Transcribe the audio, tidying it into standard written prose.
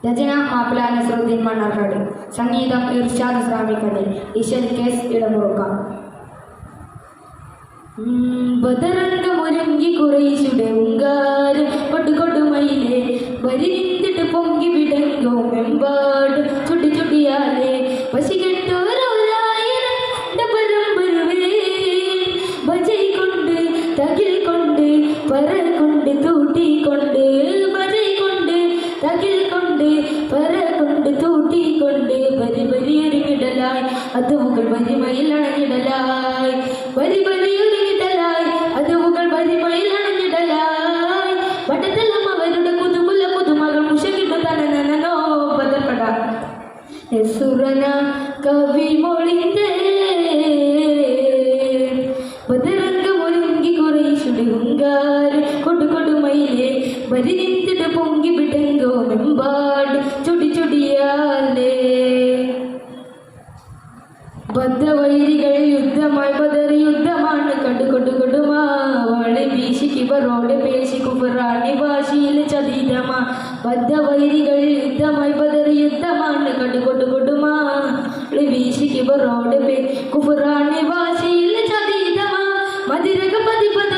രചന മാപ്പിള നസ്രുദ്ദീൻ മണ്ണാർക്കാട്. സംഗീതം ഇർഷാദ് ഇസ്ലാമിക്കടൽ. ഈശ്വർ കേസ് ഇടമുറുക്ക. ബദറംഗമൊരുങ്ങി കുറേശുടെ ഉങ്കാരം കൊടുകൊടുമയിലെ വരി നിന്നിട്ട് പൊങ്കി വിടങ്ങോ മെമ്പാട് ചുട്ടി ചുട്ടിയാലേ പശി കെട്ടോരായിരം പരമ്പരവേ ഭജൈ കൊണ്ട് തകിൽ കൊണ്ട് പറ കൊണ്ട് തൂട്ടിക്കൊണ്ട് ഭജൈ കൊണ്ട് തകിൽ കൊണ്ട് പറ കൊണ്ട് തൂട്ടിക്കൊണ്ട് വരി വരിയൊരുങ്ങിടലായി അത് മുകൾ വരിമയിൽ അണഞ്ഞിടലായി വരി വരിയൊരുങ്ങിടലായി അത് മുകൾ വരിമയിൽ അണഞ്ഞിടലായി വട്ടത്തെല്ലാം അവരുടെ കുതുമുല്ല പുതുമകൾ മുഷകിട്ടു തനനോ പദപ്പെട സുരന കവി മൊഴിന്തേ ബദറംഗമൊരുങ്ങി കുറേശുടെ ഉങ്കാരം കൊടുകൊടുമയിലെ വരി നിന്നിട്ട് പൊങ്കി വിടങ്കോ മെമ്പാട് ചുടി ചുടിയാലേ ബദ്ധവൈരികൾ യുദ്ധമായി ബദറി യുദ്ധമാണ് കടുകൊടുകൊടുമാ വാളെ വീശിക്കിവരോടെ പേശി കുഫറാണി ഭാഷയിൽ ചതീതമാ ബദ്ധവൈരികൾ യുദ്ധമായി ബദറി യുദ്ധമാണ് കടുകൊടുകൊടുമാ വീശിക്കിവരോടെ കുഫറാണി ഭാഷയിൽ ചതീതമാ മതിരക പതിപദ